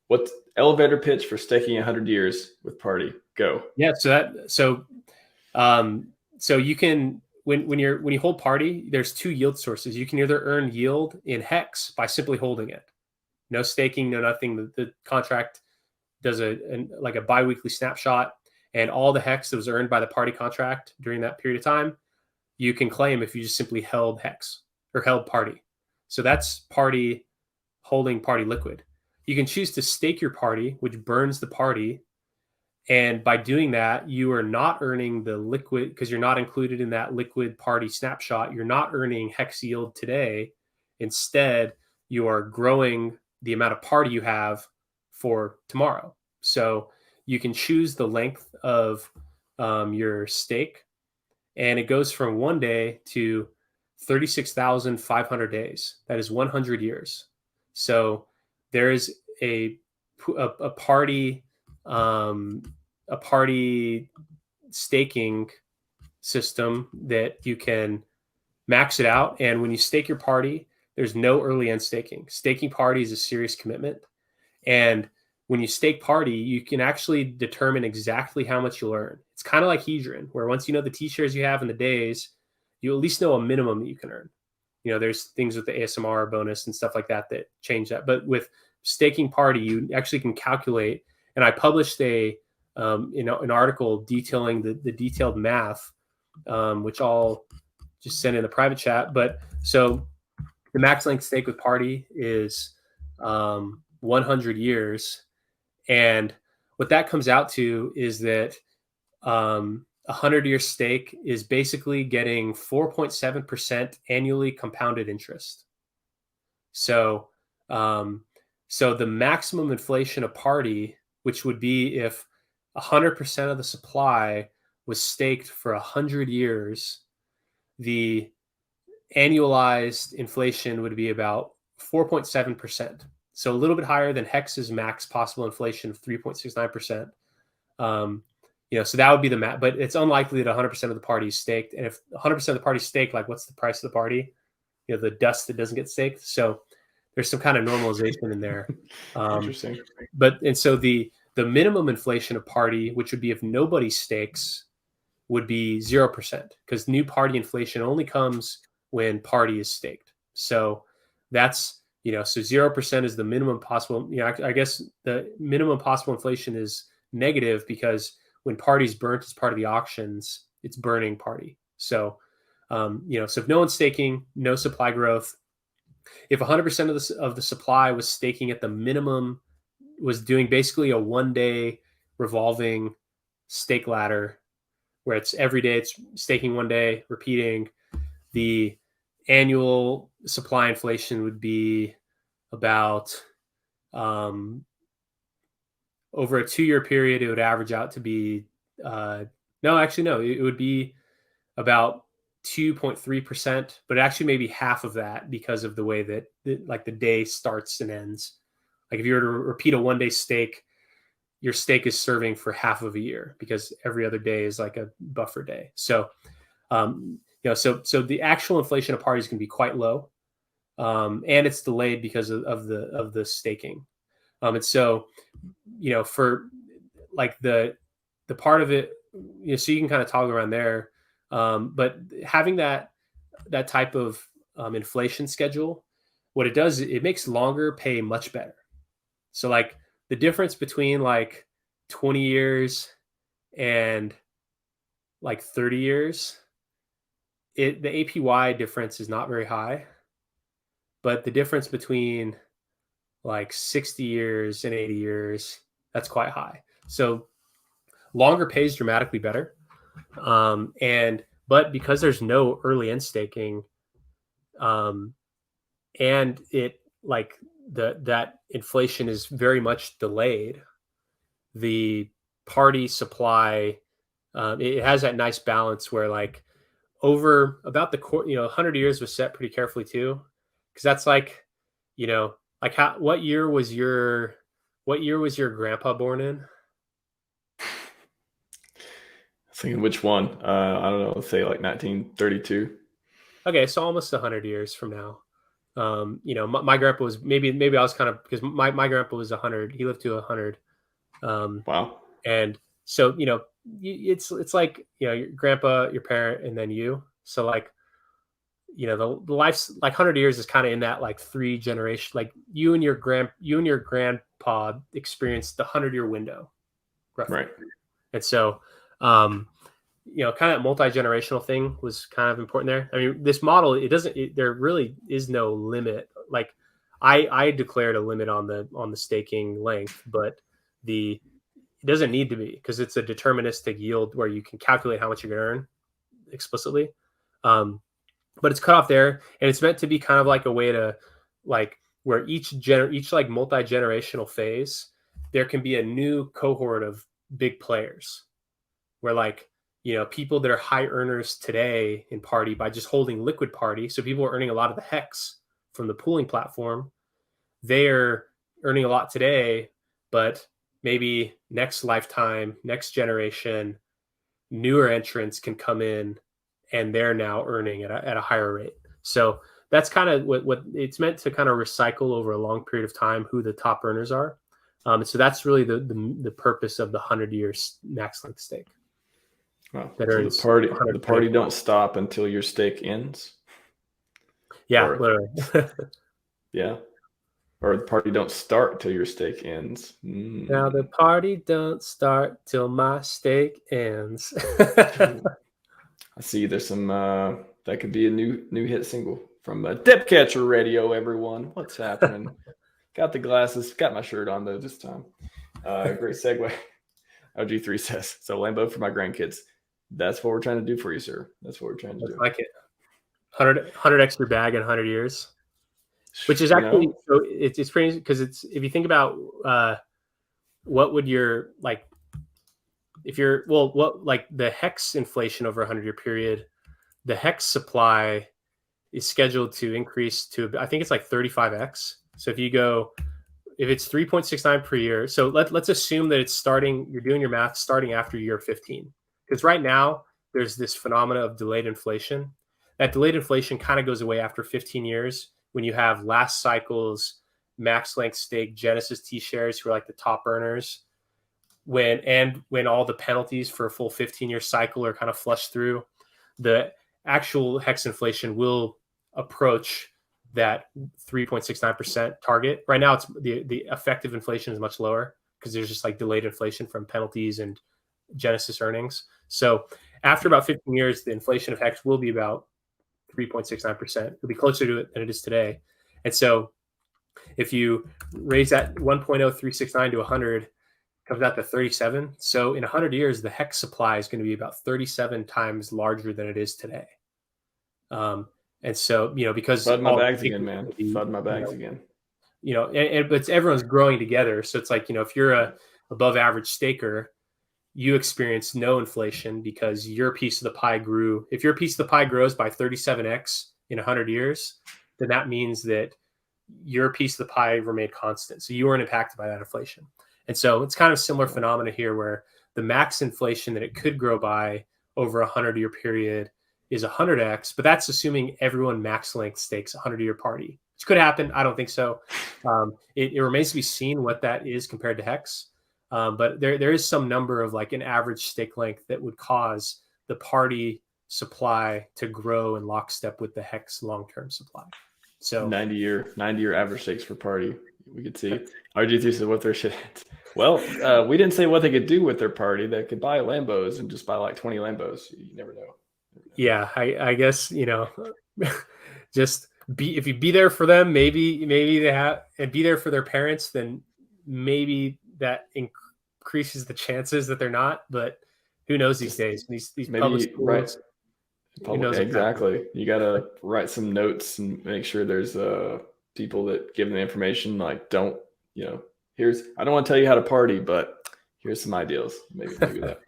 What's elevator pitch for staking 100 years with Party? Go. Yeah. So you can, when you hold Party, there's two yield sources. You can either earn yield in Hex by simply holding it, no staking, no nothing. The contract does like a biweekly snapshot, and all the Hex that was earned by the Party contract during that period of time, you can claim if you just simply held Hex or held Party. So that's Party holding Party liquid. You can choose to stake your Party, which burns the Party. And by doing that, you are not earning the liquid because you're not included in that liquid Party snapshot. You're not earning Hex yield today. Instead, you are growing the amount of Party you have for tomorrow. So you can choose the length of your stake, and it goes from 1 day to 36,500 days. That is 100 years. So there is a Party staking system that you can max it out. And when you stake your Party, there's no early end staking. Staking Party is a serious commitment. And when you stake Party, you can actually determine exactly how much you'll earn. It's kind of like Hedron, where once you know the T-shares you have in the days, you at least know a minimum that you can earn. There's things with the ASMR bonus and stuff like that that change that. But with staking Party, you actually can calculate. And I published an article detailing the detailed math, which I'll just send in the private chat. But so the max length stake with Party is 100 years. And what that comes out to is that a 100-year stake is basically getting 4.7% annually compounded interest. So the maximum inflation of Party, which would be if 100% of the supply was staked for 100 years, the annualized inflation would be about 4.7%. So a little bit higher than Hex's max possible inflation of 3.69%. So that would be the max, but it's unlikely that 100% of the Party is staked. And if 100% of the Party is staked, like what's the price of the Party? The dust that doesn't get staked. So there's some kind of normalization in there. Interesting. So the minimum inflation of Party, which would be if nobody stakes, would be 0%, because new Party inflation only comes when Party is staked. So that's, so 0% is the minimum possible. I guess the minimum possible inflation is negative because when Party's burnt as part of the auctions, it's burning Party. So, so if no one's staking, no supply growth. If 100% of the supply was staking at the minimum, was doing basically a 1 day revolving stake ladder, where it's every day it's staking 1 day, repeating, the annual supply inflation would be about over a 2-year period, it would average out to be it would be about 2.3%, but actually maybe half of that because of the way that the day starts and ends. Like if you were to repeat a 1 day stake, your stake is serving for half of a year because every other day is like a buffer day. So, so the actual inflation of Parties can be quite low, and it's delayed because of the staking. And so, for like the part of it, so you can kind of toggle around there. But having that type of inflation schedule, what it does, it makes longer pay much better. So like the difference between like 20 years and like 30 years, the APY difference is not very high, but the difference between like 60 years and 80 years, that's quite high. So longer pays dramatically better. But because there's no early end staking, and it like that inflation is very much delayed, the Party supply, it has that nice balance where like over about 100 years was set pretty carefully too, because that's like, like what year was your grandpa born in? Thinking which one? I don't know. Let's say like 1932. Okay, so almost 100 years from now. You know, my grandpa was maybe I was kind of, because my grandpa was 100. He lived to 100. Wow. And so, you know, it's like, you know, your grandpa, your parent, and then you. So like, you know, the life's like 100 years is kind of in that like 3 generation, like you and your grandpa experienced the 100-year window roughly. Right. And so, um, you know, kind of multi-generational thing was kind of important there. I mean, this model, there really is no limit. Like I declared a limit on the staking length, but it doesn't need to be, because it's a deterministic yield where you can calculate how much you're going to earn explicitly. But it's cut off there, and it's meant to be kind of like a way to, like, where each like multi-generational phase, there can be a new cohort of big players where, like, you know, people that are high earners today in party by just holding liquid party. So people are earning a lot of the hex from the pooling platform. They are earning a lot today, but maybe next lifetime, next generation, newer entrants can come in and they're now earning at a higher rate. So that's kind of what it's meant to kind of recycle over a long period of time who the top earners are. So that's really the purpose of the 100-year max length stake. Wow. So the party don't stop until your stake ends. Yeah, literally. Yeah. Or the party don't start till your stake ends. Now the party don't start till my stake ends. I see there's some that could be a new hit single from Dip Catcher Radio, everyone. What's happening? Got the glasses, got my shirt on though this time. Great segue. OG3 says, so Lambo for my grandkids. That's what we're trying to do for you, sir. That's what we're trying to do. Like it. 100 extra bag in 100 years. Which is actually, so it's pretty, because it's, if you think about what would your, like, if you're, well, what, like the hex inflation over a 100-year period, the hex supply is scheduled to increase to, I think it's like 35x. So if it's 3.69 per year, so let's assume that you're doing your math starting after year 15. Because right now there's this phenomena of delayed inflation. That delayed inflation kind of goes away after 15 years when you have last cycle's max length stake Genesis T shares, who are like the top earners, when all the penalties for a full 15-year cycle are kind of flushed through, the actual hex inflation will approach that 3.69% target. Right now, it's the effective inflation is much lower because there's just like delayed inflation from penalties and Genesis earnings. So after about 15 years, the inflation of hex will be about 3.69%. It'll be closer to it than it is today. And so if you raise that 1.0369 to 100, comes out to 37. So in 100 years, the hex supply is going to be about 37 times larger than it is today. And so, you know, because Fud my bags again, man. Fud my bags again. You know, but everyone's growing together. So it's like, you know, if you're a above average staker, you experience no inflation because your piece of the pie grew. If your piece of the pie grows by 37x in 100 years, then that means that your piece of the pie remained constant. So you weren't impacted by that inflation. And so it's kind of similar phenomena here where the max inflation that it could grow by over a 100-year period is 100x, but that's assuming everyone max length stakes a 100-year party, which could happen. I don't think so. It remains to be seen what that is compared to hex. But there is some number of like an average stake length that would cause the party supply to grow in lockstep with the hex long-term supply. So 90-year average stakes for party. We could see. RG3 said what their shit is. Well, we didn't say what they could do with their party. They could buy Lambos and just buy like 20 Lambos. You never know. Yeah, I guess, you know, just if you be there for them, maybe they have, and be there for their parents, then maybe that increases the chances that they're not. But who knows these days? These public schools. Exactly. You got to write some notes and make sure there's people that give them the information. Like, don't, you know, I don't want to tell you how to party, but here's some ideas. Maybe that.